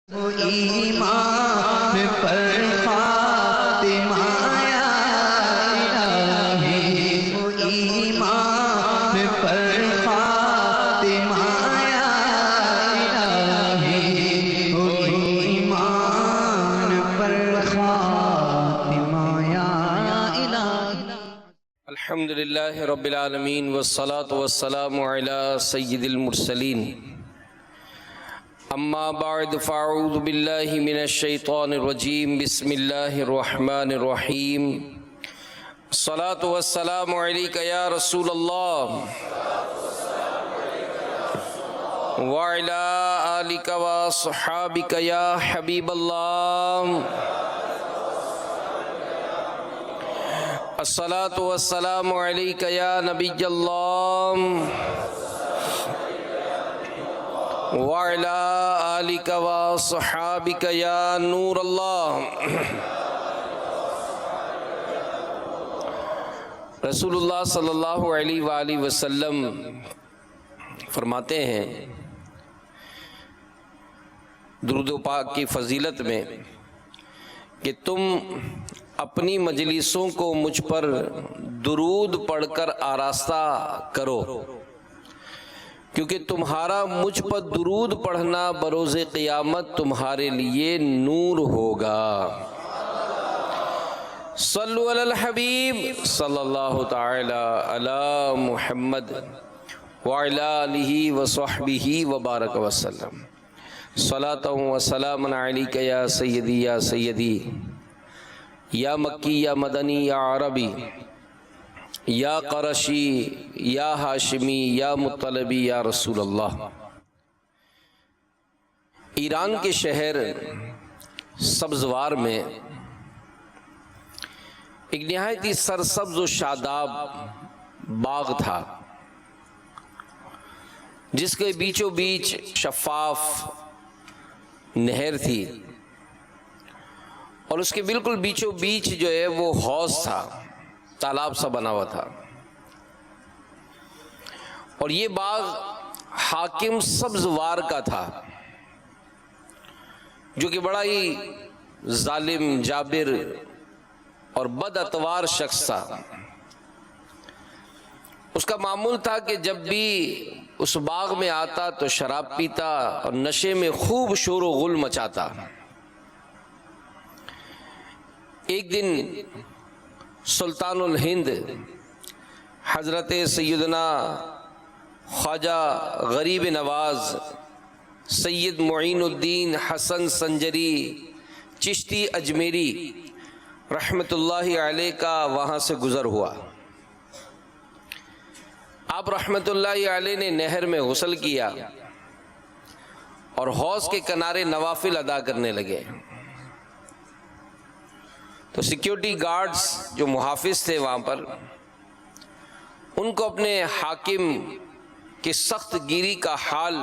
ایمان پر فاطمہ یا الہی، ایمان پر فاطمہ یا الہی، ایمان پر فاطمہ یا الہی۔ الحمدللہ رب العالمین والصلاة والسلام علی سید المرسلین، اما بعد فاعوذ باللہ من الشیطان الرجیم، بسم اللہ الرحمن الرحیم۔ الصلاة والسلام علیک یا رسول اللہ وعلی آلک وصحابک یا حبیب اللہ۔ الصلاة والسلام علیک یا نبی اللہ وعلی آلک وصحابک یا نور اللہ۔ رسول اللہ صلی اللہ علیہ وآلہ وسلم فرماتے ہیں درود و پاک کی فضیلت میں کہ تم اپنی مجلسوں کو مجھ پر درود پڑھ کر آراستہ کرو، کیونکہ تمہارا مجھ پر درود پڑھنا بروز قیامت تمہارے لیے نور ہوگا۔ صلو علی الحبیب صلی اللہ تعالی علی محمد وعلی آلہ وصحبہ وبارک وسلم۔ صلاۃ و سلام علیک یا سیدی یا سیدی، یا مکی یا مدنی یا عربی، یا قرشی یا ہاشمی یا مطلبی یا رسول اللہ۔ ایران کے شہر سبزوار میں ایک نہایت ہی سرسبز و شاداب باغ تھا، جس کے بیچوں بیچ شفاف نہر تھی، اور اس کے بالکل بیچوں بیچ جو ہے وہ حوض تھا، تالاب سا بنا ہوا تھا۔ اور یہ باغ حاکم سبزوار کا تھا، جو کہ بڑا ہی ظالم، جابر اور بد اتوار شخص تھا۔ اس کا معمول تھا کہ جب بھی اس باغ میں آتا تو شراب پیتا اور نشے میں خوب شور و غل مچاتا۔ ایک دن سلطان الہند حضرت سیدنا خواجہ غریب نواز سید معین الدین حسن سنجری چشتی اجمیری رحمت اللہ علیہ کا وہاں سے گزر ہوا۔ آپ رحمت اللہ علیہ نے نہر میں غسل کیا اور حوض کے کنارے نوافل ادا کرنے لگے۔ تو سیکیورٹی گارڈز جو محافظ تھے وہاں پر، ان کو اپنے حاکم کی سخت گیری کا حال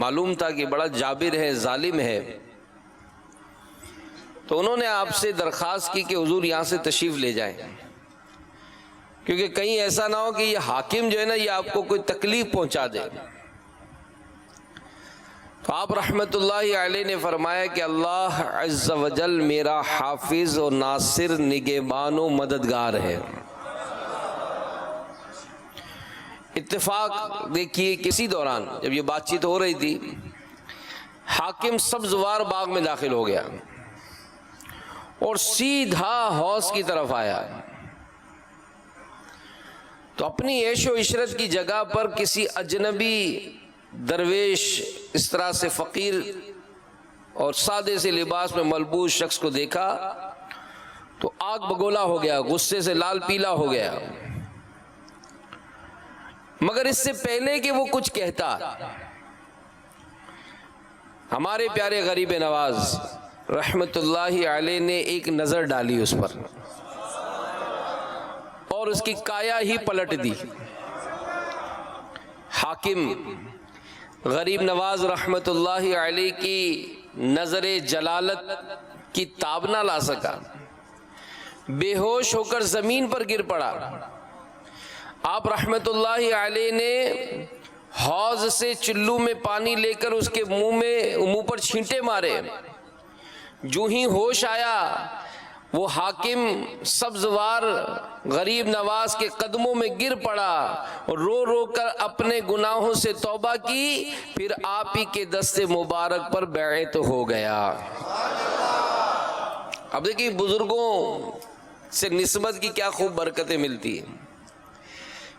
معلوم تھا کہ بڑا جابر ہے، ظالم ہے۔ تو انہوں نے آپ سے درخواست کی کہ حضور یہاں سے تشریف لے جائیں، کیونکہ کہیں ایسا نہ ہو کہ یہ حاکم جو ہے نا یہ آپ کو کوئی تکلیف پہنچا دے۔ تو آپ رحمت اللہ علیہ نے فرمایا کہ اللہ عز و جل میرا حافظ و ناصر، نگہبان و مددگار ہے۔ اتفاق دیکھیے کسی دوران جب یہ بات چیت ہو رہی تھی، حاکم سبزوار باغ میں داخل ہو گیا اور سیدھا حوض کی طرف آیا۔ تو اپنی عیش و عشرت کی جگہ پر کسی اجنبی درویش، اس طرح سے فقیر اور سادے سے لباس میں ملبوس شخص کو دیکھا تو آگ بگولا ہو گیا، غصے سے لال پیلا ہو گیا۔ مگر اس سے پہلے کہ وہ کچھ کہتا، ہمارے پیارے غریب نواز رحمت اللہ علیہ نے ایک نظر ڈالی اس پر اور اس کی کایا ہی پلٹ دی۔ حاکم غریب نواز رحمت اللہ علیہ کی نظر جلالت کی تاب نہ لا سکا، بے ہوش ہو کر زمین پر گر پڑا۔ آپ رحمت اللہ علیہ نے حوض سے چلو میں پانی لے کر اس کے منہ پر چھینٹے مارے، جو ہی ہوش آیا وہ حاکم سبزوار غریب نواز کے قدموں میں گر پڑا اور رو رو کر اپنے گناہوں سے توبہ کی، پھر آپ ہی کے دست مبارک پر بیعت ہو گیا۔ اب دیکھیں بزرگوں سے نسبت کی کیا خوب برکتیں ملتی ہیں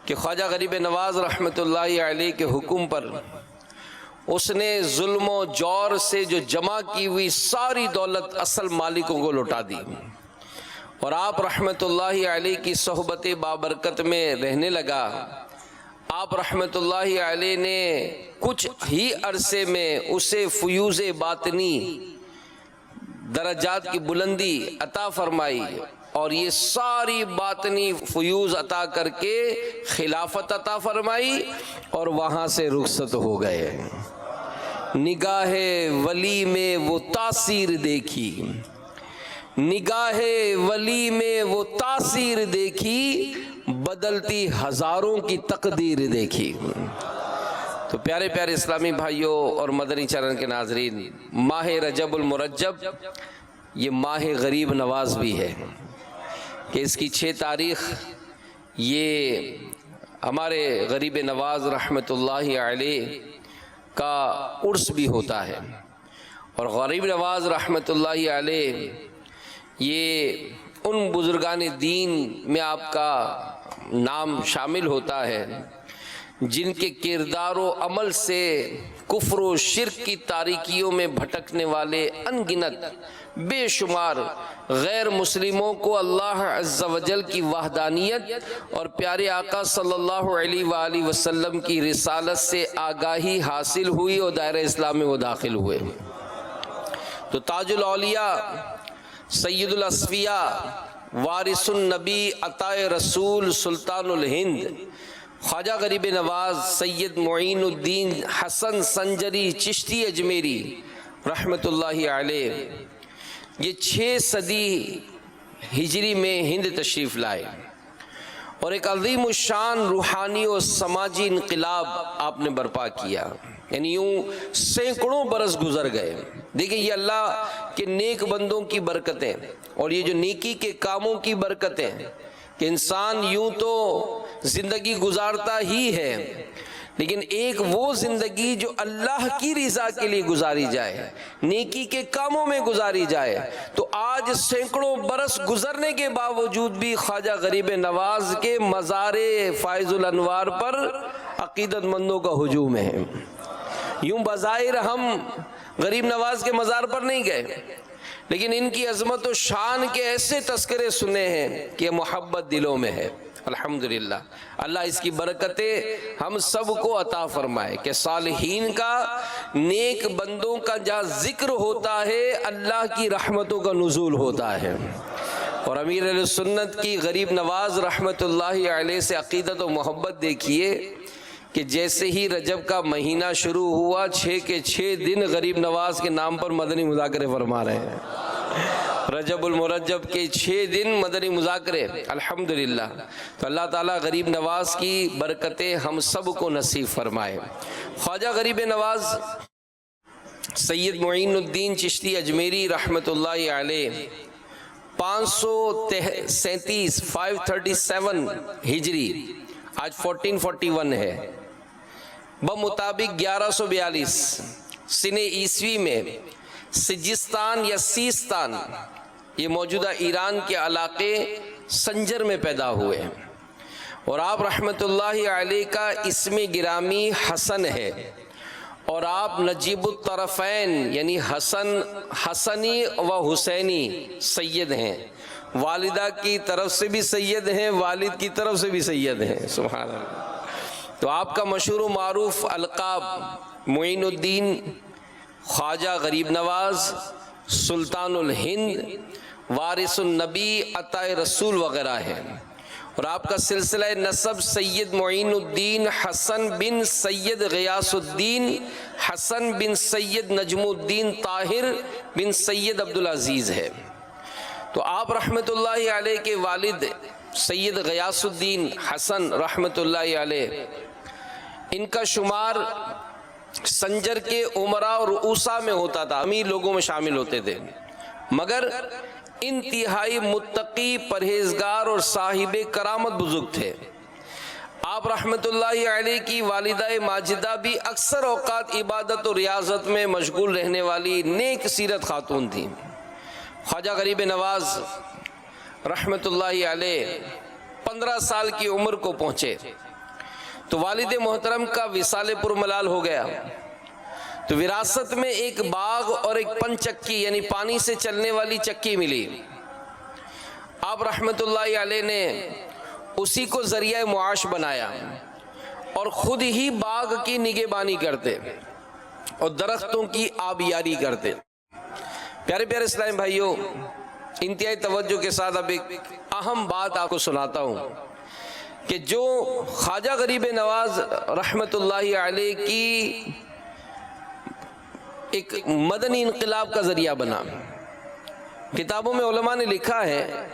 کہ خواجہ غریب نواز رحمۃ اللہ علیہ کے حکم پر اس نے ظلم و جور سے جو جمع کی ہوئی ساری دولت اصل مالکوں کو لوٹا دی، اور آپ رحمۃ اللہ علیہ کی صحبت بابرکت میں رہنے لگا۔ آپ رحمۃ اللہ علیہ نے کچھ ہی عرصے میں اسے فیوز باطنی درجات کی بلندی عطا فرمائی، اور یہ ساری باطنی فیوز عطا کر کے خلافت عطا فرمائی، اور وہاں سے رخصت ہو گئے۔ نگاہ ولی میں وہ تاثیر دیکھی، نگاہ ولی میں وہ تاثیر دیکھی، بدلتی ہزاروں کی تقدیر دیکھی۔ تو پیارے پیارے اسلامی بھائیوں اور مدنی چینل کے ناظرین، ماہ رجب المرجب یہ ماہ غریب نواز بھی ہے کہ اس کی 6 تاریخ یہ ہمارے غریب نواز رحمۃ اللہ علیہ کا عرس بھی ہوتا ہے، اور غریب نواز رحمۃ اللہ علیہ یہ ان بزرگان دین میں آپ کا نام شامل ہوتا ہے جن کے کردار و عمل سے کفر و شرک کی تاریکیوں میں بھٹکنے والے ان گنت بے شمار غیر مسلموں کو اللہ عز و جل کی وحدانیت اور پیارے آقا صلی اللہ علیہ وآلہ وسلم کی رسالت سے آگاہی حاصل ہوئی اور دائرہ اسلام میں وہ داخل ہوئے۔ تو تاج الاولیاء سید الاصفیاء وارث النبی عطا رسول سلطان الہند خواجہ غریب نواز سید معین الدین حسن سنجری چشتی اجمیری رحمۃ اللہ علیہ یہ 6 صدی ہجری میں ہند تشریف لائے، اور ایک عظیم الشان روحانی اور سماجی انقلاب آپ نے برپا کیا، یعنی یوں سینکڑوں برس گزر گئے۔ دیکھیں یہ اللہ کے نیک بندوں کی برکتیں، اور یہ جو نیکی کے کاموں کی برکتیں کہ انسان یوں تو زندگی گزارتا ہی ہے، لیکن ایک وہ زندگی جو اللہ کی رضا کے لیے گزاری جائے، نیکی کے کاموں میں گزاری جائے، تو آج سینکڑوں برس گزرنے کے باوجود بھی خواجہ غریب نواز کے مزار فائز الانوار پر عقیدت مندوں کا ہجوم ہے۔ یوں بظاہر ہم غریب نواز کے مزار پر نہیں گئے، لیکن ان کی عظمت و شان کے ایسے تذکرے سنے ہیں کہ محبت دلوں میں ہے۔ الحمدللہ اللہ اس کی برکتیں ہم سب کو عطا فرمائے کہ صالحین کا، نیک بندوں کا جہاں ذکر ہوتا ہے اللہ کی رحمتوں کا نزول ہوتا ہے۔ اور امیر اہل سنت کی غریب نواز رحمت اللہ علیہ سے عقیدت و محبت دیکھیے کہ جیسے ہی رجب کا مہینہ شروع ہوا 6 کے 6 دن غریب نواز کے نام پر مدنی مذاکرے فرما رہے ہیں۔ رجب المرجب کے 6 دن مدنی مذاکرے، الحمدللہ۔ تو اللہ تعالیٰ غریب نواز کی برکتیں ہم سب کو نصیب فرمائے۔ خواجہ غریب نواز سید معین الدین چشتی اجمیری رحمت اللہ علیہ 537 ہجری، آج 1441 ہے، بمطابق 1142 سن عیسوی میں سجستان یا سیستان یہ موجودہ ایران کے علاقے سنجر میں پیدا ہوئے، اور آپ رحمت اللہ علیہ کا اسم گرامی حسن ہے، اور آپ نجیب الطرفین یعنی حسنی و حسینی سید ہیں، والدہ کی طرف سے بھی سید ہیں، والد کی طرف سے بھی سید ہیں، سبحان اللہ۔ تو آپ کا مشہور و معروف القاب معین الدین، خواجہ غریب نواز، سلطان الہند، وارث النبی عطا رسول وغیرہ ہے، اور آپ کا سلسلہ نسب سید معین الدین حسن بن سید غیاث الدین حسن بن سید نجم الدین طاہر بن سید عبدالعزیز ہے۔ تو آپ رحمت اللہ علیہ کے والد سید غیاث الدین حسن رحمت اللہ علیہ ان کا شمار سنجر کے عمراء اور رؤوسا میں ہوتا تھا، امیر لوگوں میں شامل ہوتے تھے، مگر انتہائی متقی، پرہیزگار اور صاحب کرامت بزرگ تھے۔ آپ رحمت اللہ علیہ کی والدہ ماجدہ بھی اکثر اوقات عبادت و ریاضت میں مشغول رہنے والی نیک سیرت خاتون تھیں۔ خواجہ غریب نواز رحمت اللہ علیہ 15 سال کی عمر کو پہنچے تو والد محترم کا وصال پرملال ہو گیا، تو وراثت میں ایک باغ اور ایک پن چکی یعنی پانی سے چلنے والی چکی ملی۔ آپ رحمت اللہ علیہ نے اسی کو ذریعہ معاش بنایا اور خود ہی باغ کی نگہبانی کرتے اور درختوں کی آبیاری کرتے۔ پیارے پیارے اسلامی بھائیوں، انتہائی توجہ کے ساتھ اب ایک اہم بات آپ کو سناتا ہوں کہ جو خواجہ غریب نواز رحمت اللہ علیہ کی ایک مدنی انقلاب کا ذریعہ بنا۔ کتابوں میں علماء نے لکھا ہے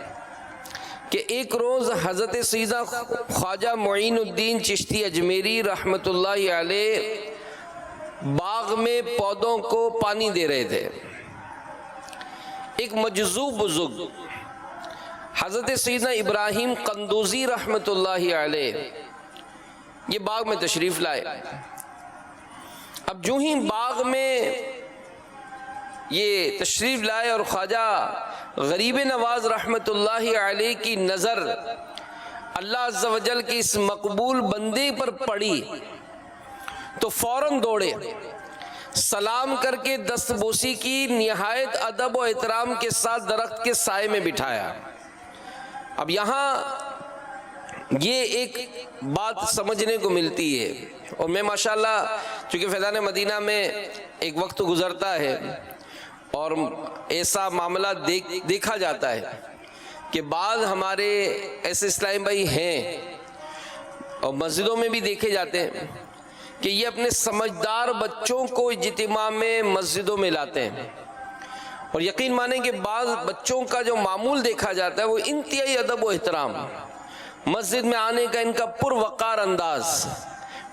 کہ ایک روز حضرت سیدہ خواجہ معین الدین چشتی اجمیری رحمت اللہ علیہ باغ میں پودوں کو پانی دے رہے تھے۔ ایک مجذوب بزرگ حضرت سیدنا ابراہیم قندوزی رحمت اللہ علیہ یہ باغ میں تشریف لائے۔ اب جو ہی باغ میں یہ تشریف لائے اور خواجہ غریب نواز رحمت اللہ علیہ کی نظر اللہ عز و جل کی اس مقبول بندے پر پڑی تو فوراً دوڑے، سلام کر کے دست بوسی کی، نہایت ادب و احترام کے ساتھ درخت کے سائے میں بٹھایا۔ اب یہاں یہ ایک بات سمجھنے کو ملتی ہے، اور میں ماشاءاللہ چونکہ فیضان مدینہ میں ایک وقت گزرتا ہے اور ایسا معاملہ دیکھا جاتا ہے کہ بعض ہمارے ایسے اسلامی بھائی ہیں اور مسجدوں میں بھی دیکھے جاتے ہیں کہ یہ اپنے سمجھدار بچوں کو اجتماع میں مسجدوں میں لاتے ہیں، اور یقین مانیں کہ بعض بچوں کا جو معمول دیکھا جاتا ہے وہ انتہائی ادب و احترام، مسجد میں آنے کا ان کا پروقار انداز،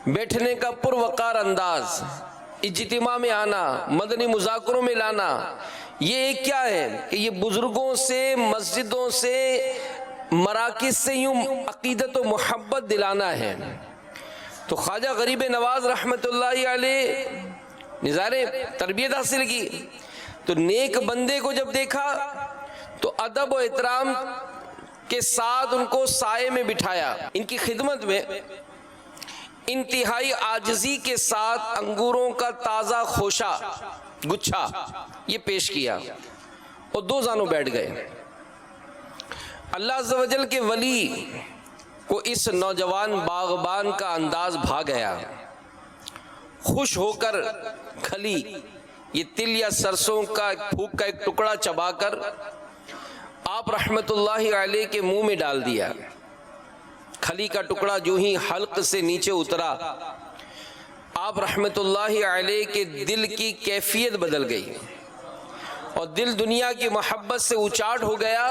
بیٹھنے کا پروقار انداز، اجتماع میں آنا، مدنی مذاکروں میں لانا، یہ کیا ہے کہ یہ بزرگوں سے، مسجدوں سے، مراکز سے یوں عقیدت و محبت دلانا ہے۔ تو خواجہ غریب نواز رحمت اللہ علیہ نظارے تربیت حاصل کی، تو نیک بندے کو جب دیکھا تو ادب و احترام کے ساتھ ان کو سائے میں بٹھایا، ان کی خدمت میں انتہائی عاجزی کے ساتھ انگوروں کا تازہ خوشہ گچھا یہ پیش کیا اور دو زانوں بیٹھ گئے۔ اللہ عز و جل کے ولی کو اس نوجوان باغبان کا انداز بھا گیا، خوش ہو کر کھلی یہ تل یا سرسوں کا پھوک کا ایک ٹکڑا چبا کر آپ رحمت اللہ علیہ کے منہ میں ڈال دیا۔ کھلی کا ٹکڑا جو ہی حلق سے نیچے اترا، آپ رحمت اللہ علیہ کے دل کی کیفیت بدل گئی اور دل دنیا کی محبت سے اچاٹ ہو گیا۔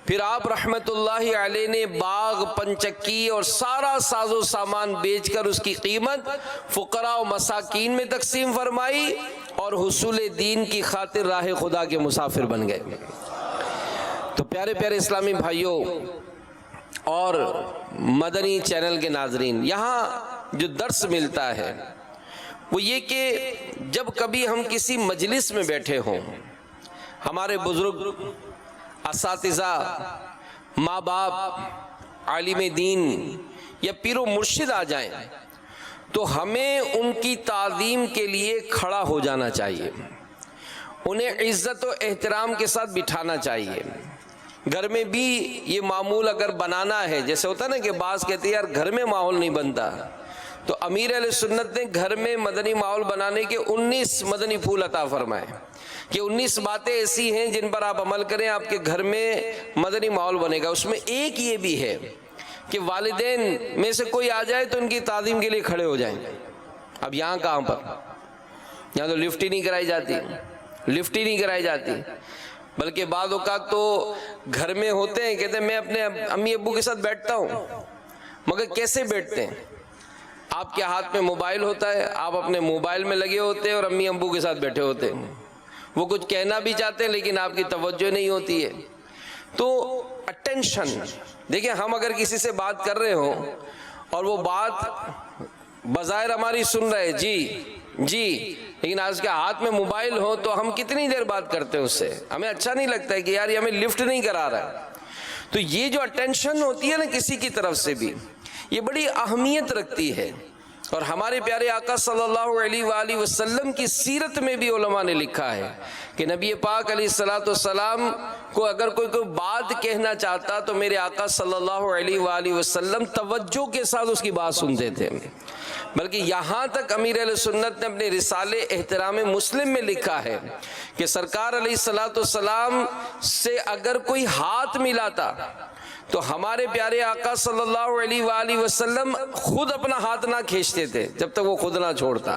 پھر آپ رحمت اللہ علیہ نے باغ، پنچکی اور سارا ساز و سامان بیچ کر اس کی قیمت فقراء و مساکین میں تقسیم فرمائی اور حصول دین کی خاطر راہ خدا کے مسافر بن گئے۔ تو پیارے پیارے اسلامی بھائیوں اور مدنی چینل کے ناظرین، یہاں جو درس ملتا ہے وہ یہ کہ جب کبھی ہم کسی مجلس میں بیٹھے ہوں، ہمارے بزرگ، اساتذہ، ماں باپ، عالم دین یا پیر و مرشد آ جائیں تو ہمیں ان کی تعظیم کے لیے کھڑا ہو جانا چاہیے، انہیں عزت و احترام کے ساتھ بٹھانا چاہیے۔ گھر میں بھی یہ معمول اگر بنانا ہے، جیسے ہوتا نا کہ بعض کہتے ہیں یار گھر میں ماحول نہیں بنتا، تو امیر اہل سنت نے گھر میں مدنی ماحول بنانے کے 19 مدنی پھول عطا فرمائے کہ 19 باتیں ایسی ہیں جن پر آپ عمل کریں، آپ کے گھر میں مدنی ماحول بنے گا۔ اس میں ایک یہ بھی ہے کہ والدین میں سے کوئی آ جائے تو ان کی تعظیم کے لیے کھڑے ہو جائیں۔ اب یہاں کہاں پر، یہاں تو لفٹ ہی نہیں کرائی جاتی، لفٹ ہی نہیں کرائی جاتی، بلکہ بعض اوقات تو گھر میں ہوتے ہیں، کہتے ہیں میں اپنے امی ابو کے ساتھ بیٹھتا ہوں، مگر کیسے بیٹھتے ہیں؟ آپ کے ہاتھ میں موبائل ہوتا ہے، آپ اپنے موبائل میں لگے ہوتے ہیں اور امی ابو کے ساتھ بیٹھے ہوتے ہیں، وہ کچھ کہنا بھی چاہتے ہیں لیکن آپ کی توجہ نہیں ہوتی ہے۔ تو اٹینشن، دیکھیں ہم اگر کسی سے بات کر رہے ہوں اور وہ بات بظاہر ہماری سن رہے جی، لیکن آج کے ہاتھ میں موبائل ہو تو ہم کتنی دیر بات کرتے ہیں اس سے، ہمیں اچھا نہیں لگتا ہے کہ یار یہ ہمیں لفٹ نہیں کرا رہا ہے۔ تو یہ جو اٹینشن ہوتی ہے نا کسی کی طرف سے بھی، یہ بڑی اہمیت رکھتی ہے۔ اور ہمارے پیارے آقا صلی اللہ علیہ وآلہ وسلم کی سیرت میں بھی علماء نے لکھا ہے کہ نبی پاک علیہ السلام کو اگر کوئی بات کہنا چاہتا تو میرے آقا صلی اللہ علیہ وآلہ وسلم توجہ کے ساتھ اس کی بات سنتے تھے، بلکہ یہاں تک امیر اہل سنت نے اپنے رسالے احترام مسلم میں لکھا ہے کہ سرکار علیہ السلام سے اگر کوئی ہاتھ ملاتا تو ہمارے پیارے آقا صلی اللہ علیہ وآلہ وسلم خود اپنا ہاتھ نہ کھینچتے تھے جب تک وہ خود نہ چھوڑتا۔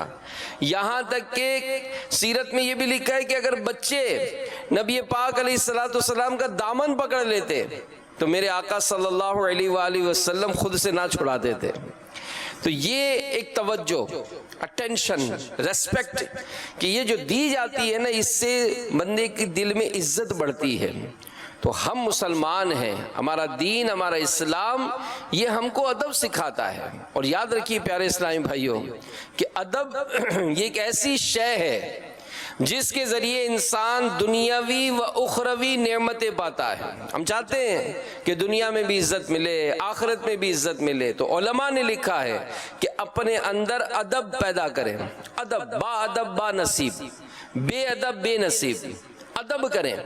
یہاں تک کہ سیرت میں یہ بھی لکھا ہے کہ اگر بچے نبی پاک علیہ السلام کا دامن پکڑ لیتے تو میرے آقا صلی اللہ علیہ وآلہ وسلم خود سے نہ چھڑاتے تھے۔ تو یہ ایک توجہ، اٹینشن، ریسپیکٹ کہ یہ جو دی جاتی ہے نا، اس سے بندے کے دل میں عزت بڑھتی ہے۔ تو ہم مسلمان ہیں، ہمارا دین، ہمارا اسلام یہ ہم کو ادب سکھاتا ہے۔ اور یاد رکھیے پیارے اسلامی بھائیوں کہ ادب یہ ایک ایسی شے ہے جس کے ذریعے انسان دنیاوی و اخروی نعمتیں پاتا ہے۔ ہم چاہتے ہیں کہ دنیا میں بھی عزت ملے، آخرت میں بھی عزت ملے، تو علماء نے لکھا ہے کہ اپنے اندر ادب پیدا کریں۔ ادب، با ادب با نصیب، بے ادب بے نصیب، ادب کریں۔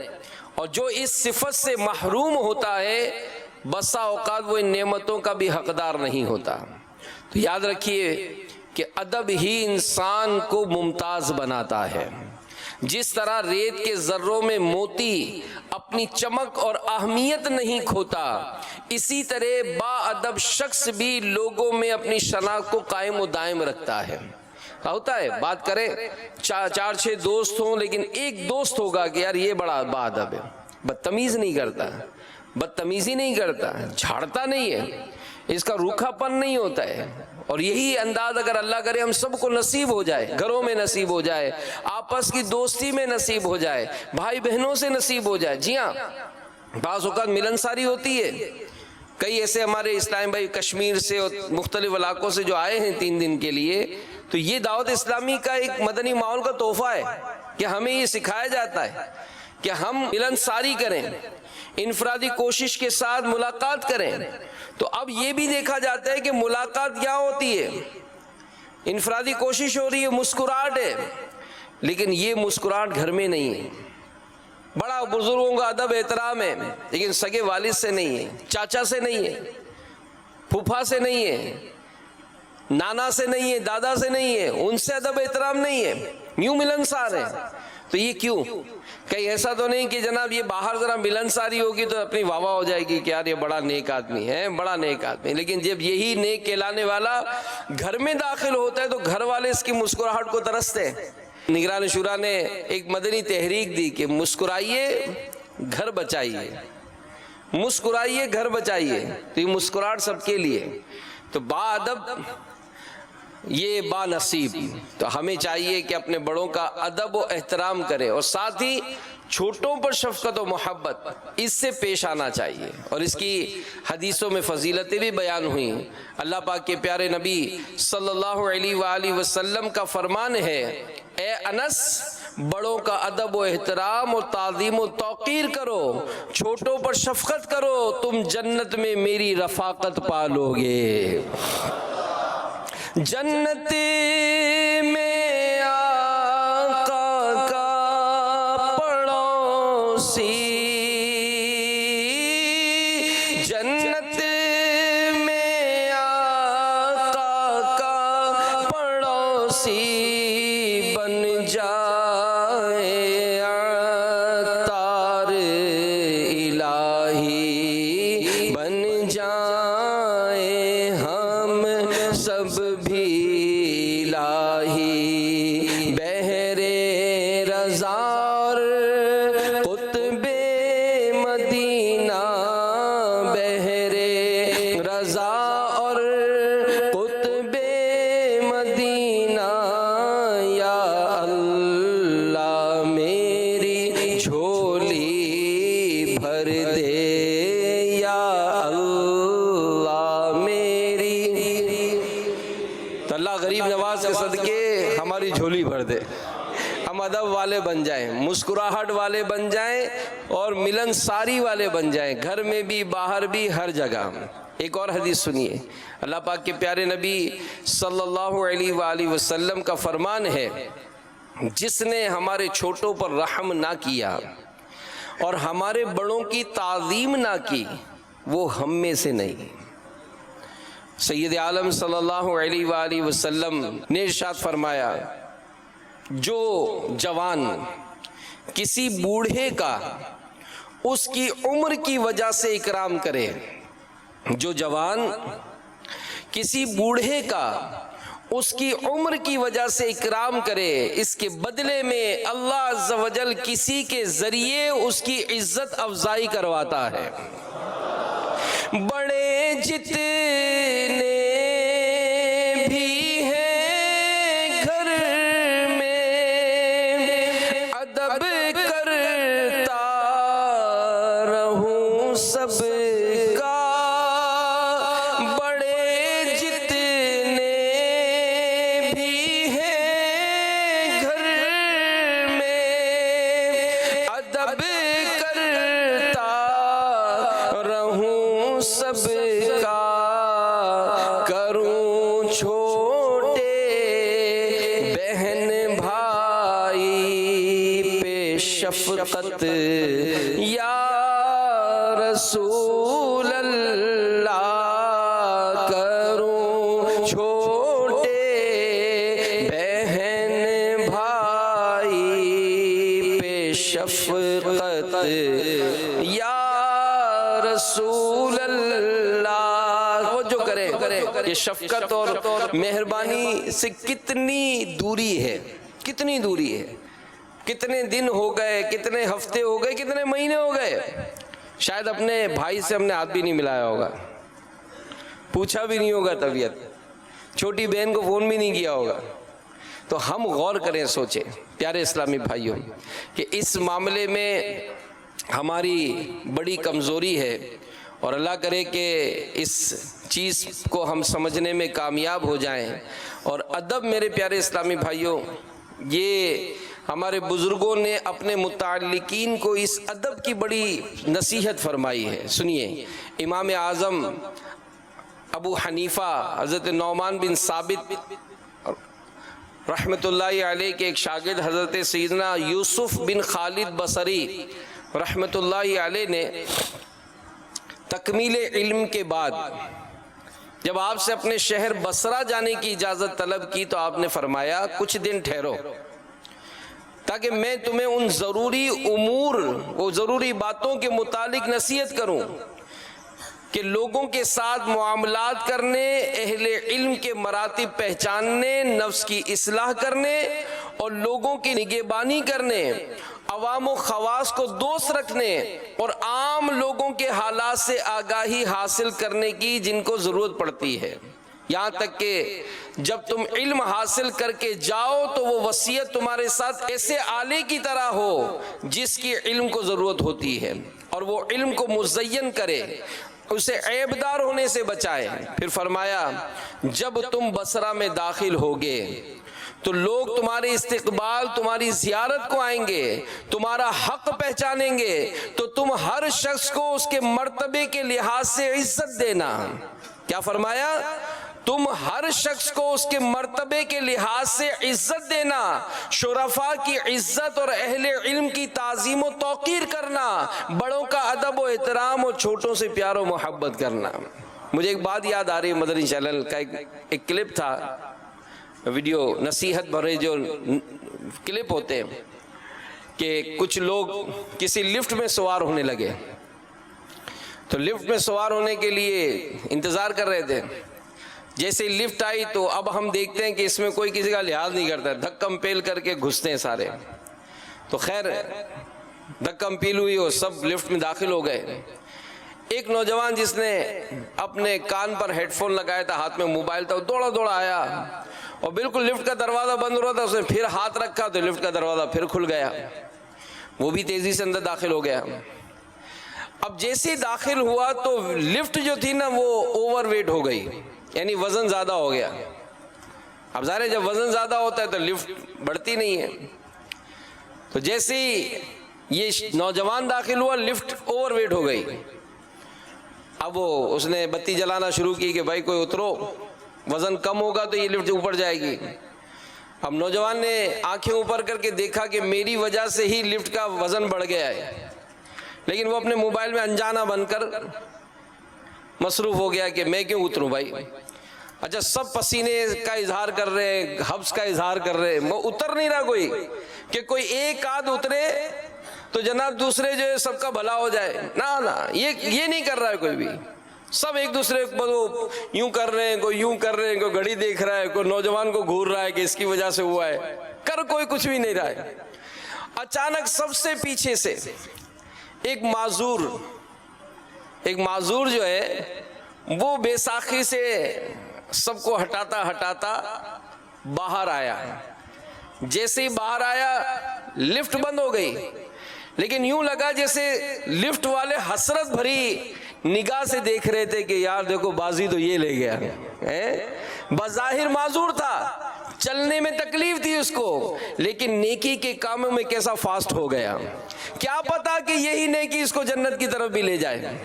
اور جو اس صفت سے محروم ہوتا ہے بسا اوقات وہ ان نعمتوں کا بھی حقدار نہیں ہوتا۔ تو یاد رکھیے کہ ادب ہی انسان کو ممتاز بناتا ہے۔ جس طرح ریت کے ذروں میں موتی اپنی چمک اور اہمیت نہیں کھوتا، اسی طرح با ادب شخص بھی لوگوں میں اپنی شناخت کو قائم و دائم رکھتا ہے۔ ہوتا ہے بات کریں، چار چھ دوست ہوں لیکن ایک دوست ہوگا کہ یار یہ بڑا با ادب ہے، بدتمیز نہیں کرتا، بدتمیزی نہیں کرتا، جھاڑتا نہیں ہے، اس کا روکھا پن نہیں ہوتا ہے۔ اور یہی انداز اگر اللہ کرے ہم سب کو نصیب ہو جائے، گھروں میں نصیب ہو جائے، آپس کی دوستی میں نصیب ہو جائے، بھائی بہنوں سے نصیب ہو جائے۔ جی ہاں، بعض اوقات ملنساری ہوتی ہے۔ کئی ایسے ہمارے اسلام بھائی کشمیر سے اور مختلف علاقوں سے جو آئے ہیں 3 دن کے لیے، تو یہ دعوت اسلامی کا ایک مدنی ماحول کا تحفہ ہے کہ ہمیں یہ سکھایا جاتا ہے کہ ہم ملنساری کریں، انفرادی کوشش کے ساتھ ملاقات کریں۔ تو اب یہ بھی دیکھا جاتا ہے کہ ملاقات کیا ہوتی ہے، انفرادی کوشش ہو رہی ہے، مسکراہٹ ہے، لیکن یہ مسکراہٹ گھر میں نہیں ہے۔ بڑا بزرگوں کا ادب احترام ہے لیکن سگے والد سے نہیں ہے، چاچا سے نہیں ہے، پھوپھا سے نہیں ہے، نانا سے نہیں ہے، دادا سے نہیں ہے، ان سے ادب احترام نہیں ہے، یوں ملنسار ہے۔ تو یہ کیوں؟ کہیں ایسا تو نہیں کہ جناب یہ باہر ذرا ملنساری ہوگی تو اپنی واہ واہ ہو جائے گی کہ یار یہ بڑا نیک آدمی ہے، بڑا نیک آدمی، لیکن جب یہی نیک کہلانے والا گھر میں داخل ہوتا ہے تو گھر والے اس کی مسکراہٹ کو ترستے ہیں۔ نگران شورا نے ایک مدنی تحریک دی کہ مسکرائیے گھر بچائیے، مسکرائیے گھر بچائیے۔ تو یہ مسکراہٹ سب کے لیے۔ تو با ادب یہ با نصیب۔ تو ہمیں چاہیے کہ اپنے بڑوں کا ادب و احترام کرے اور ساتھ ہی چھوٹوں پر شفقت و محبت اس سے پیش آنا چاہیے۔ اور اس کی حدیثوں میں فضیلتیں بھی بیان ہوئی۔ اللہ پاک کے پیارے نبی صلی اللہ علیہ وآلہ وسلم کا فرمان ہے، اے انس بڑوں کا ادب و احترام اور تعظیم و توقیر کرو، چھوٹوں پر شفقت کرو، تم جنت میں میری رفاقت پالو گے۔ جنت میں آقا کا پڑوسی، جنت میں آقا کا پڑوسی بن جائے عطار الہی، بن جائے ہم سب بھی الہی، بہرے رضا اور قطب والے بن جائیں، مسکراہٹ والے بن جائیں اور ملنساری والے بن جائیں، گھر میں بھی باہر بھی ہر جگہ۔ ایک اور حدیث سنیے، اللہ پاک کے پیارے نبی صلی اللہ علیہ وآلہ وسلم کا فرمان ہے، جس نے ہمارے چھوٹوں پر رحم نہ کیا اور ہمارے بڑوں کی تعظیم نہ کی وہ ہم میں سے نہیں۔ سید عالم صلی اللہ علیہ وآلہ وسلم نے ارشاد فرمایا، جو جوان کسی بوڑھے کا اس کی عمر کی وجہ سے اکرام کرے، جو جوان کسی بوڑھے کا اس کی عمر کی وجہ سے اکرام کرے، اس کے بدلے میں اللہ عز و جل کسی کے ذریعے اس کی عزت افزائی کرواتا ہے۔ بڑے جتنے بھی ہیں گھر میں ادب کرتا رہوں سب کا، بڑے جتنے بھی ہیں گھر میں ادب کرتا رہوں سب کا، کروں چھوٹے بہن بھائی پہ شفقت، یا رسول اللہ، کروں چھوٹے بہن بھائی پہ شفقت، یا رسول اللہ۔ وہ جو کرے یہ شفقت اور مہربانی سے کتنی دوری ہے، کتنی دوری ہے، کتنے دن ہو گئے، کتنے ہفتے ہو گئے، کتنے مہینے ہو گئے، شاید اپنے بھائی سے ہم نے ہاتھ بھی نہیں ملایا ہوگا، پوچھا بھی نہیں ہوگا طبیعت، چھوٹی بہن کو فون بھی نہیں کیا ہوگا۔ تو ہم غور کریں، سوچیں پیارے اسلامی بھائیوں کہ اس معاملے میں ہماری بڑی کمزوری ہے، اور اللہ کرے کہ اس چیز کو ہم سمجھنے میں کامیاب ہو جائیں۔ اور ادب میرے پیارے اسلامی بھائیوں، یہ ہمارے بزرگوں نے اپنے متعلقین کو اس ادب کی بڑی نصیحت فرمائی ہے۔ سنیے، امام اعظم ابو حنیفہ حضرت نعمان بن ثابت رحمۃ اللہ علیہ کے ایک شاگرد حضرت سیدنا یوسف بن خالد بصری رحمۃ اللہ علیہ نے تکمیل علم کے بعد جب آپ سے اپنے شہر بصرہ جانے کی اجازت طلب کی تو آپ نے فرمایا، کچھ دن ٹھہرو تاکہ میں تمہیں ان ضروری امور، وہ ضروری باتوں کے متعلق نصیحت کروں کہ لوگوں کے ساتھ معاملات کرنے، اہل علم کے مراتب پہچاننے، نفس کی اصلاح کرنے اور لوگوں کی نگہبانی کرنے، عوام و خواص کو دوست رکھنے اور عام لوگوں کے حالات سے آگاہی حاصل کرنے کی جن کو ضرورت پڑتی ہے، یہاں تک کہ جب تم علم حاصل کر کے جاؤ تو وہ وصیت تمہارے ساتھ ایسے آلے کی طرح ہو جس کی علم کو ضرورت ہوتی ہے، اور وہ علم کو مزین کرے، اسے عیبدار ہونے سے بچائے۔ پھر فرمایا، جب تم بصرہ میں داخل ہوگے تو لوگ تمہارے استقبال، تمہاری زیارت کو آئیں گے، تمہارا حق پہچانیں گے، تو تم ہر شخص کو اس کے مرتبے کے لحاظ سے عزت دینا۔ کیا فرمایا؟ تم ہر شخص کو اس کے مرتبے کے لحاظ سے عزت دینا، شرفاء کی عزت اور اہل علم کی تعظیم و توقیر کرنا، بڑوں کا ادب و احترام اور چھوٹوں سے پیار و محبت کرنا۔ مجھے ایک بات یاد آ رہی ہے، مدنی چینل کا ایک کلپ تھا، ویڈیو نصیحت بھرے جو کلپ ہوتے ہیں، کہ کچھ لوگ کسی لفٹ میں سوار ہونے لگے، تو لفٹ میں سوار ہونے کے لیے انتظار کر رہے تھے۔ جیسے لفٹ آئی تو اب ہم دیکھتے ہیں کہ اس میں کوئی کسی کا لحاظ نہیں کرتا، دھکم پیل کر کے گھستے ہیں سارے۔ تو خیر دھکم پیل ہوئی اور سب لفٹ میں داخل ہو گئے۔ ایک نوجوان جس نے اپنے کان پر ہیڈ فون لگایا تھا، ہاتھ میں موبائل تھا، وہ دوڑا دوڑا آیا اور بالکل لفٹ کا دروازہ بند ہو رہا تھا، اس نے پھر ہاتھ رکھا تو لفٹ کا دروازہ پھر کھل گیا، وہ بھی تیزی سے اندر داخل ہو گیا۔ اب جیسے داخل ہوا تو لفٹ جو تھی نا وہ اوور ویٹ ہو گئی، یعنی وزن زیادہ ہو گیا۔ اب ظاہر ہے جب وزن زیادہ ہوتا ہے تو لفٹ بڑھتی نہیں ہے۔ تو جیسے ہی یہ نوجوان داخل ہوا لفٹ اوور ویٹ ہو گئی. اب وہ اس نے بتی جلانا شروع کی کہ بھائی کوئی اترو، وزن کم ہوگا تو یہ لفٹ اوپر جائے گی. اب نوجوان نے آنکھیں اوپر کر کے دیکھا کہ میری وجہ سے ہی لفٹ کا وزن بڑھ گیا ہے، لیکن وہ اپنے موبائل میں انجانا بن کر مصروف ہو گیا کہ میں کیوں اتروں بھائی. اچھا سب پسینے کا اظہار کر رہے ہیں، حبس کا اظہار کر رہے ہیں، وہ اتر نہیں رہا کوئی کہ کوئی ایک آدھ اترے تو جناب دوسرے جو ہے سب کا بھلا ہو جائے. نہ یہ نہیں کر رہا ہے کوئی بھی. سب ایک دوسرے کو یوں کر رہے ہیں، کوئی یوں کر رہے ہیں، کوئی گھڑی دیکھ رہا ہے، کوئی نوجوان کو گھور رہا ہے کہ اس کی وجہ سے ہوا ہے. کر کوئی کچھ بھی نہیں رہا ہے. اچانک سب سے پیچھے سے ایک معذور جو ہے وہ بے ساخی سے سب کو ہٹاتا باہر آیا. جیسے ہی باہر آیا لفٹ بند ہو گئی، لیکن یوں لگا جیسے لفٹ والے حسرت بھری نگاہ سے دیکھ رہے تھے کہ یار دیکھو بازی تو یہ لے گیا. بظاہر معذور تھا، چلنے میں تکلیف تھی اس کو، لیکن نیکی کے کاموں میں کیسا فاسٹ ہو گیا. کیا پتا کہ یہی نیکی اس کو جنت کی طرف بھی لے جائے.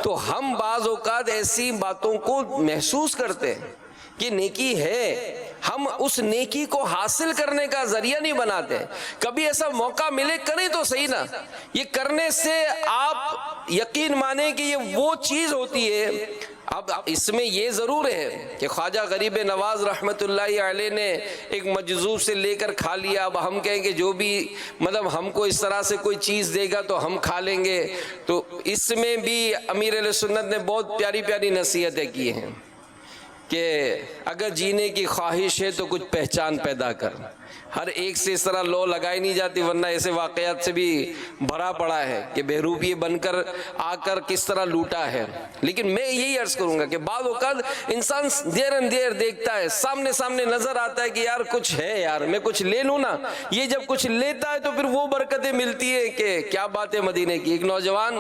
تو ہم بعض اوقات ایسی باتوں کو محسوس کرتے ہیں کہ نیکی ہے، ہم اس نیکی کو حاصل کرنے کا ذریعہ نہیں بناتے. کبھی ایسا موقع ملے کریں تو صحیح نا. یہ کرنے سے آپ یقین مانیں کہ یہ وہ چیز ہوتی ہے. اب اس میں یہ ضرور ہے کہ خواجہ غریب نواز رحمت اللہ علیہ نے ایک مجذوب سے لے کر کھا لیا. اب ہم کہیں کہ جو بھی مطلب ہم کو اس طرح سے کوئی چیز دے گا تو ہم کھا لیں گے. تو اس میں بھی امیر اہل سنت نے بہت پیاری پیاری نصیحتیں کی ہیں کہ اگر جینے کی خواہش ہے تو کچھ پہچان پیدا کر. ہر ایک سے اس طرح لو لگائی نہیں جاتی، ورنہ ایسے واقعات سے بھی بھرا پڑا ہے کہ بہروپیے بن کر آ کر کس طرح لوٹا ہے. لیکن میں یہی عرض کروں گا کہ بعض اوقات انسان دیر دیکھتا ہے، سامنے نظر آتا ہے کہ یار کچھ ہے، یار میں کچھ لے لوں نا. یہ جب کچھ لیتا ہے تو پھر وہ برکتیں ملتی ہے کہ کیا بات ہے مدینے کی. ایک نوجوان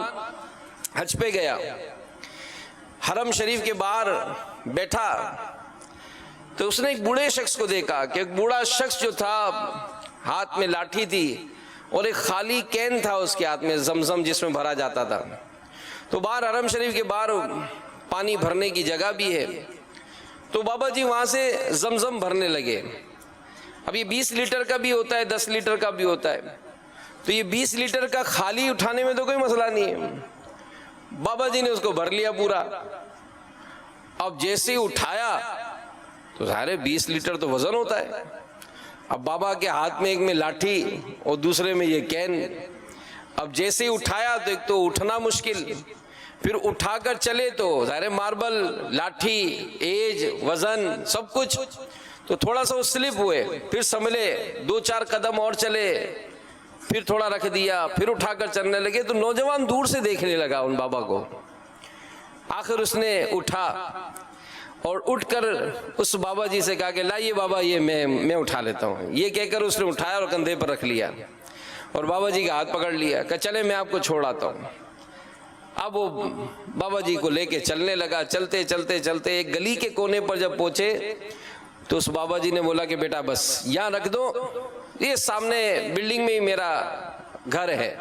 حج پہ گیا، حرم شریف کے باہر بیٹھا تو اس نے ایک بوڑھے شخص کو دیکھا کہ ایک بوڑھا شخص جو تھا ہاتھ میں لاٹھی تھی اور ایک خالی کین تھا اس کے ہاتھ میں زمزم جس میں بھرا جاتا تھا. تو باہر حرم شریف کے باہر پانی بھرنے کی جگہ بھی ہے. تو بابا جی وہاں سے زمزم بھرنے لگے. اب یہ 20 لیٹر کا بھی ہوتا ہے، 10 لیٹر کا بھی ہوتا ہے. تو یہ 20 لیٹر کا خالی اٹھانے میں تو کوئی مسئلہ نہیں ہے. بابا جی نے اس کو بھر لیا پورا. اب جیسے ہی اٹھایا تو ظاہر 20 لیٹر تو وزن ہوتا ہے. اب بابا کے ہاتھ میں ایک میں لاٹھی اور دوسرے میں یہ کین. اب جیسے ہی اٹھایا تو ایک تو اٹھنا مشکل، پھر اٹھا کر چلے تو ظاہر ماربل، لاٹھی، ایج، وزن سب کچھ. تو تھوڑا سا وہ سلپ ہوئے، پھر سنبھلے، 2-4 قدم اور چلے، پھر تھوڑا رکھ دیا، پھر اٹھا کر چلنے لگے. تو نوجوان دور سے دیکھنے لگا ان بابا کو. آخر اس نے اٹھا اور اٹھ کر اس بابا جی سے کہا کہ لائیے بابا یہ میں اٹھا لیتا ہوں. یہ کہہ کر اس نے اٹھایا اور کندھے پر رکھ لیا اور بابا جی کا ہاتھ پکڑ لیا کہ چلے میں آپ کو چھوڑ آتا ہوں. اب وہ بابا جی کو لے کے چلنے لگا. چلتے ایک گلی کے کونے پر جب پہنچے تو اس بابا جی نے بولا کہ بیٹا بس یہاں رکھ دو، یہ سامنے بلڈنگ میں ہی میرا گھر ہے.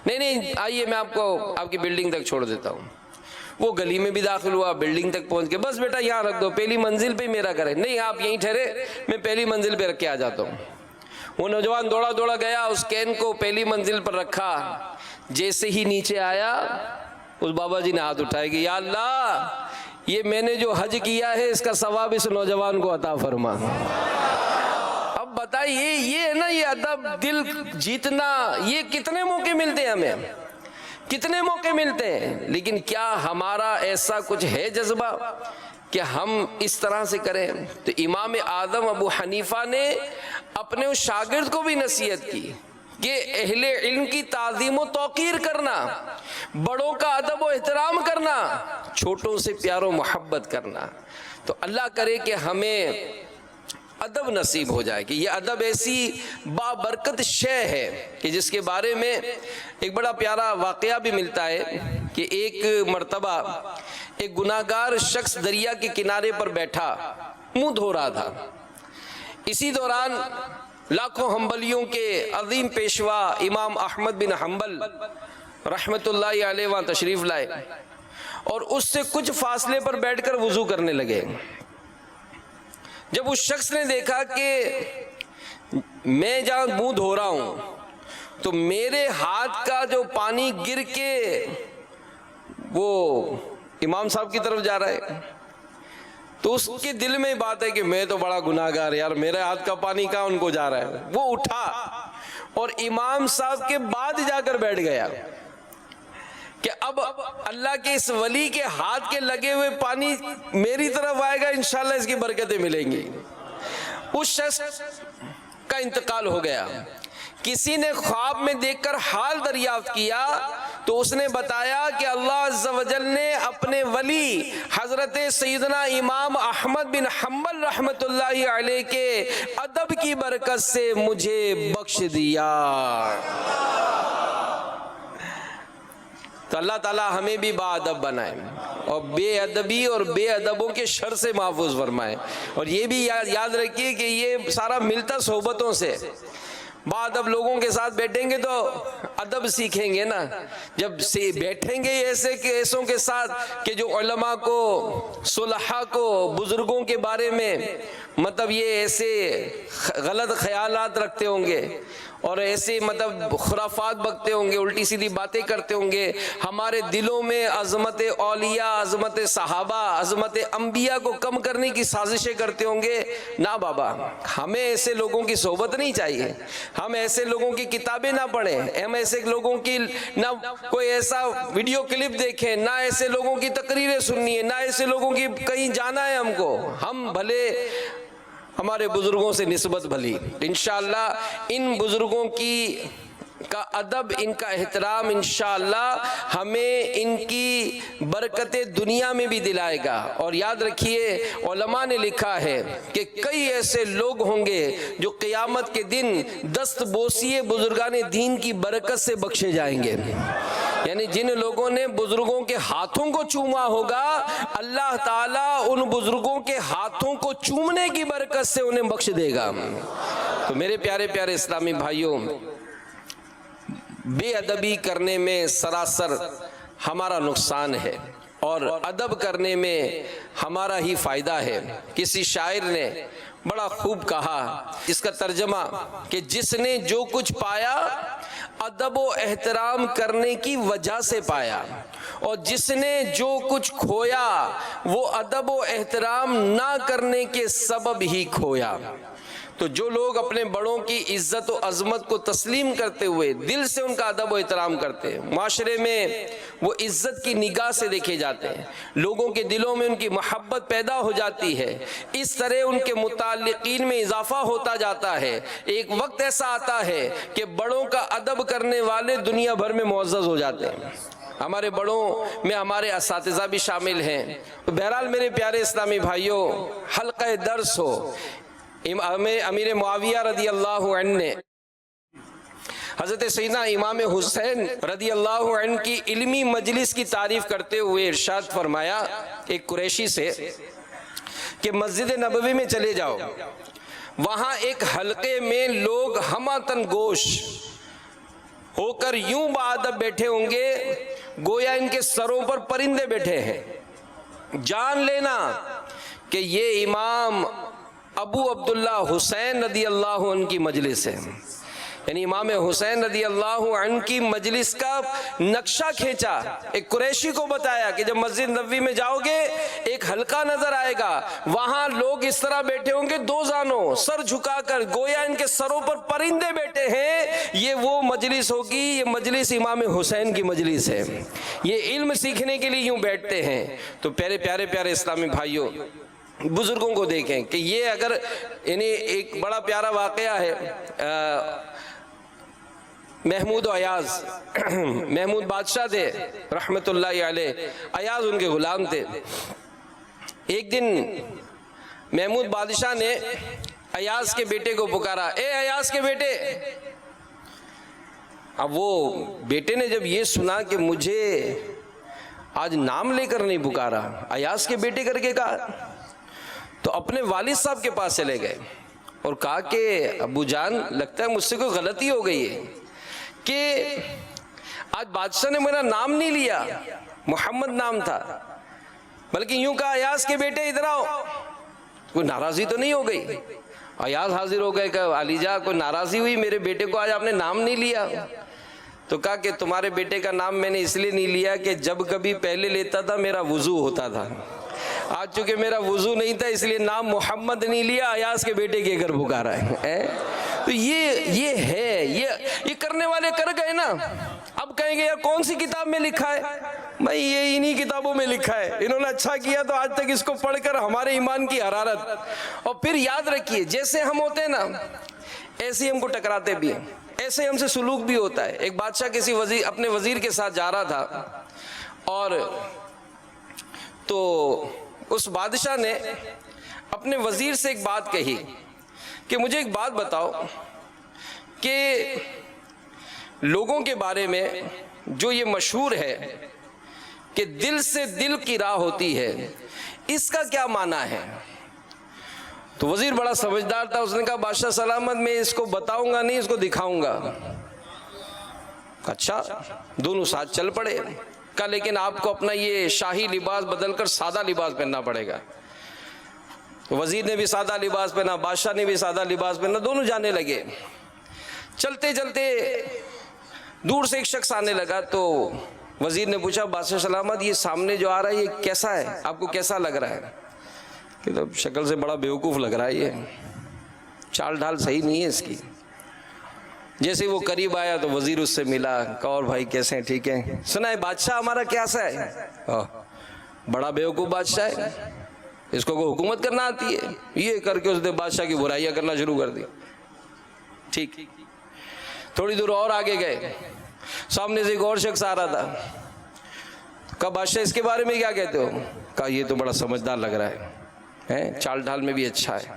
نہیں آئیے میں آپ کو آپ کی بلڈنگ تک چھوڑ دیتا ہوں. وہ گلی میں بھی داخل ہوا، بلڈنگ تک پہنچ کے بس بیٹا یہاں رکھ دو، پہلی منزل پہ میرا گھر ہے. نہیں آپ یہیں ٹھہرے، میں پہلی منزل پہ رکھ کے آ جاتا ہوں. وہ نوجوان دوڑا گیا، اس کین کو پہلی منزل پر رکھا. جیسے ہی نیچے آیا اس بابا جی نے ہاتھ اٹھایا کہ یا اللہ یہ میں نے جو حج کیا ہے اس کا ثواب اس نوجوان کو عطا فرما. اب بتائیے یہ ہے نا یہ ادب، دل جیتنا، یہ کتنے موقع ملتے ہیں ہمیں، کتنے موقع ملتے ہیں. لیکن کیا ہمارا ایسا کچھ ہے جذبہ کہ ہم اس طرح سے کریں؟ تو امام اعظم ابو حنیفہ نے اپنے اس شاگرد کو بھی نصیحت کی کہ اہل علم کی تعظیم و توقیر کرنا، بڑوں کا ادب و احترام کرنا، چھوٹوں سے پیار و محبت کرنا. تو اللہ کرے کہ ہمیں ادب نصیب ہو جائے کہ یہ ادب ایسی بابرکت شے ہے کہ جس کے بارے میں ایک بڑا پیارا واقعہ بھی ملتا ہے کہ ایک مرتبہ ایک گناہگار شخص دریا کے کنارے پر بیٹھا منہ دھو رہا تھا. اسی دوران لاکھوں حنبلیوں کے عظیم پیشوا امام احمد بن حنبل رحمت اللہ علیہ وہاں تشریف لائے اور اس سے کچھ فاصلے پر بیٹھ کر وضو کرنے لگے۔ جب اس شخص نے دیکھا کہ میں جہاں منہ دھو رہا ہوں تو میرے ہاتھ کا جو پانی گر کے وہ امام صاحب کی طرف جا رہا ہے، تو اس کے دل میں بات ہے کہ میں تو بڑا گناہ گار یار، میرے ہاتھ کا پانی کہاں ان کو جا رہا ہے۔ وہ اٹھا اور امام صاحب کے بعد جا کر بیٹھ گیا کہ اب اللہ کے اس ولی کے ہاتھ کے لگے ہوئے پانی میری طرف آئے گا، انشاءاللہ اس کی برکتیں ملیں گی۔ اس شخص کا انتقال ہو گیا۔ کسی نے خواب میں دیکھ کر حال دریافت کیا تو اس نے بتایا کہ اللہ عز و جل نے اپنے ولی حضرت سیدنا امام احمد بن حنبل رحمت اللہ علیہ کے ادب کی برکت سے مجھے بخش دیا۔ تو اللہ تعالیٰ ہمیں بھی با ادب بنائے اور بے ادبی اور بے ادبوں کے شر سے محفوظ فرمائے۔ اور یہ بھی یاد رکھیے کہ یہ سارا ملتا صحبتوں سے۔ بعد اب لوگوں کے ساتھ بیٹھیں گے تو ادب سیکھیں گے نا، جب سے بیٹھیں گے ایسوں کے ساتھ کہ جو علماء کو، صلحاء کو، بزرگوں کے بارے میں مطلب یہ ایسے غلط خیالات رکھتے ہوں گے اور ایسے مطلب خرافات بکتے ہوں گے، الٹی سیدھی باتیں کرتے ہوں گے، ہمارے دلوں میں عظمت اولیاء، عظمت صحابہ، عظمت انبیاء کو کم کرنے کی سازشیں کرتے ہوں گے، نہ بابا، ہمیں ایسے لوگوں کی صحبت نہیں چاہیے، ہم ایسے لوگوں کی کتابیں نہ پڑھیں، ہم ایسے لوگوں کی نہ کوئی ایسا ویڈیو کلپ دیکھیں، نہ ایسے لوگوں کی تقریریں سننی ہے، نہ ایسے لوگوں کی کہیں جانا ہے ہم کو، ہم بھلے ہمارے بزرگوں سے نسبت بھلی۔ انشاءاللہ ان بزرگوں کا ادب، ان کا احترام انشاءاللہ ہمیں ان کی برکتیں دنیا میں بھی دلائے گا۔ اور یاد رکھیے علماء نے لکھا ہے کہ کئی ایسے لوگ ہوں گے جو قیامت کے دن دست بوسی بزرگان دین کی برکت سے بخشے جائیں گے، یعنی جن لوگوں نے بزرگوں کے ہاتھوں کو چوما ہوگا، اللہ تعالیٰ ان بزرگوں کے ہاتھوں کو چومنے کی برکت سے انہیں بخش دے گا۔ تو میرے پیارے پیارے اسلامی بھائیوں، بے ادبی کرنے میں سراسر ہمارا نقصان ہے اور ادب کرنے میں ہمارا ہی فائدہ ہے۔ کسی شاعر نے بڑا خوب کہا، اس کا ترجمہ کہ جس نے جو کچھ پایا ادب و احترام کرنے کی وجہ سے پایا، اور جس نے جو کچھ کھویا وہ ادب و احترام نہ کرنے کے سبب ہی کھویا۔ تو جو لوگ اپنے بڑوں کی عزت و عظمت کو تسلیم کرتے ہوئے دل سے ان کا ادب و احترام کرتے ہیں، معاشرے میں وہ عزت کی نگاہ سے دیکھے جاتے ہیں، لوگوں کے دلوں میں ان کی محبت پیدا ہو جاتی ہے، اس طرح ان کے متعلقین میں اضافہ ہوتا جاتا ہے۔ ایک وقت ایسا آتا ہے کہ بڑوں کا ادب کرنے والے دنیا بھر میں معزز ہو جاتے ہیں۔ ہمارے بڑوں میں ہمارے اساتذہ بھی شامل ہیں۔ بہرحال میرے پیارے اسلامی بھائیوں، حلقہ درس ہو، امیر معاویہ رضی اللہ عنہ نے حضرت سیدنا امام حسین رضی اللہ عنہ کی علمی مجلس کی تعریف کرتے ہوئے ارشاد فرمایا ایک قریشی سے کہ مسجد نبوی میں چلے جاؤ، وہاں ایک حلقے میں لوگ ہماتن گوش ہو کر یوں بادب بیٹھے ہوں گے گویا ان کے سروں پر پرندے بیٹھے ہیں، جان لینا کہ یہ امام ابو عبداللہ حسین رضی اللہ عنہ کی مجلس ہے۔ یعنی امام حسین رضی اللہ عنہ کی مجلس کا نقشہ کھینچا، ایک قریشی کو بتایا کہ جب مسجد نبوی میں جاؤ گے ایک حلقہ نظر آئے گا، وہاں لوگ اس طرح بیٹھے ہوں گے دو زانوں سر جھکا کر، گویا ان کے سروں پر پرندے بیٹھے ہیں، یہ وہ مجلس ہوگی، یہ مجلس امام حسین کی مجلس ہے، یہ علم سیکھنے کے لیے یوں بیٹھتے ہیں۔ تو پیارے پیارے پیارے اسلامی بھائیوں، بزرگوں کو دیکھیں کہ یہ اگر یعنی ایک بڑا پیارا واقعہ ہے، محمود و ایاز، محمود بادشاہ تھے رحمت اللہ علیہ، ایاز ان کے غلام تھے۔ ایک دن محمود بادشاہ نے ایاز کے بیٹے کو پکارا، اے ایاز کے بیٹے۔ اب وہ بیٹے نے جب یہ سنا کہ مجھے آج نام لے کر نہیں پکارا، ایاز کے بیٹے کر کے کہا، تو اپنے والد صاحب کے پاس چلے گئے اور کہا کہ ابو جان لگتا ہے مجھ سے کوئی غلطی ہو گئی ہے کہ آج بادشاہ نے میرا نام نہیں لیا، محمد نام تھا، بلکہ یوں کہا ایاز کے بیٹے ادھر آؤ۔ کوئی ناراضی تو نہیں ہو گئی؟ ایاز حاضر ہو گئے کہ علی جا کوئی ناراضی ہوئی، میرے بیٹے کو آج آپ نے نام نہیں لیا؟ تو کہا کہ تمہارے بیٹے کا نام میں نے اس لیے نہیں لیا کہ جب کبھی پہلے لیتا تھا میرا وضو ہوتا تھا، آج چونکہ میرا وضو نہیں تھا اس لیے نام محمد نہیں لیا، ایاز کے بیٹے کے گھر پکارا ہے۔ تو یہ ہے، یہ کرنے والے کر گئے نا۔ اب کہیں گے یار کون سی کتاب میں لکھا ہے؟ بھائی یہ انہی کتابوں میں لکھا ہے، انہوں نے اچھا کیا تو آج تک اس کو پڑھ کر ہمارے ایمان کی حرارت۔ اور پھر یاد رکھیے جیسے ہم ہوتے ہیں نا ایسے ہم کو ٹکراتے بھی ہیں، ایسے ہم سے سلوک بھی ہوتا ہے۔ ایک بادشاہ کسی اپنے وزیر کے ساتھ جا رہا تھا، اور تو اس بادشاہ نے اپنے وزیر سے ایک بات کہی کہ مجھے ایک بات بتاؤ کہ لوگوں کے بارے میں جو یہ مشہور ہے کہ دل سے دل کی راہ ہوتی ہے، اس کا کیا معنی ہے؟ تو وزیر بڑا سمجھدار تھا، اس نے کہا بادشاہ سلامت میں اس کو بتاؤں گا نہیں، اس کو دکھاؤں گا۔ اچھا، دونوں ساتھ چل پڑے۔ کہا لیکن آپ کو اپنا یہ شاہی لباس بدل کر سادہ لباس پہننا پڑے گا۔ وزیر نے بھی سادہ لباس پہنا، بادشاہ نے بھی سادہ لباس پہنا، دونوں جانے لگے۔ چلتے چلتے دور سے ایک شخص آنے لگا تو وزیر نے پوچھا بادشاہ سلامت یہ سامنے جو آ رہا ہے یہ کیسا ہے، آپ کو کیسا لگ رہا ہے؟ کہ شکل سے بڑا بیوقوف لگ رہا ہے، یہ چال ڈھال صحیح نہیں ہے اس کی۔ جیسے وہ قریب آیا تو وزیر اس سے ملا، کہا اور بھائی کیسے ہیں؟ ٹھیک ہے۔ سنا ہے بادشاہ ہمارا کیسا ہے؟ بڑا بیوقوف بادشاہ ہے، اس کو حکومت کرنا آتی ہے، یہ کر کے اس نے بادشاہ کی برائیاں کرنا شروع کر دی۔ ٹھیک، تھوڑی دور اور آگے گئے، سامنے سے ایک اور شخص آ رہا تھا۔ کہا بادشاہ اس کے بارے میں کیا کہتے ہو؟ کہا یہ تو بڑا سمجھدار لگ رہا ہے، چال ڈھال میں بھی اچھا ہے۔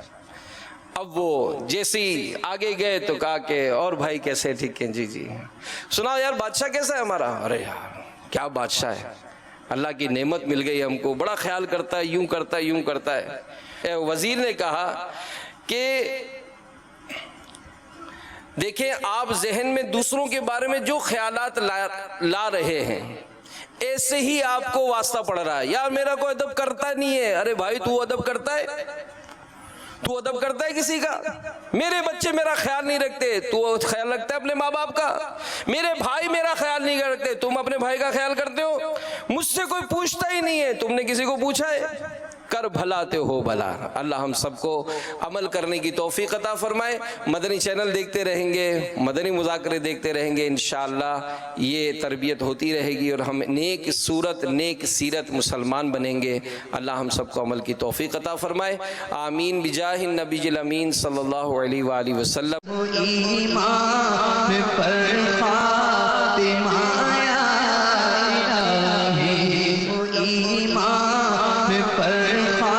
اب وہ جیسے ہی آگے گئے تو کہا کہ اور بھائی کیسے؟ ٹھیک ہے، جی سنا یار بادشاہ کیسا ہے ہمارا؟ ارے یار کیا بادشاہ ہے، اللہ کی نعمت مل گئی ہم کو، بڑا خیال کرتا ہے، یوں کرتا ہے یوں کرتا ہے۔ وزیر نے کہا کہ دیکھیں آپ ذہن میں دوسروں کے بارے میں جو خیالات لا رہے ہیں ایسے ہی آپ کو واسطہ پڑ رہا ہے۔ یار میرا کوئی ادب کرتا نہیں ہے، ارے بھائی تو ادب کرتا ہے؟ تو ادب کرتا ہے کسی کا؟ میرے بچے میرا خیال نہیں رکھتے، تو خیال رکھتا ہے اپنے ماں باپ کا؟ میرے بھائی میرا خیال نہیں رکھتے، تم اپنے بھائی کا خیال کرتے ہو؟ مجھ سے کوئی پوچھتا ہی نہیں ہے، تم نے کسی کو پوچھا ہے؟ کر بھلاتے ہو بھلا۔ اللہ ہم سب کو عمل کرنے کی توفیق عطا فرمائے۔ مدنی چینل دیکھتے رہیں گے، مدنی مذاکرے دیکھتے رہیں گے، انشاءاللہ یہ تربیت ہوتی رہے گی اور ہم نیک صورت نیک سیرت مسلمان بنیں گے۔ اللہ ہم سب کو عمل کی توفیق عطا فرمائے، آمین بجاہ النبی الامین صلی اللہ علیہ وآلہ وسلم۔ ایمان پر خاتمہ یا الہی، ایمان پر خاتمہ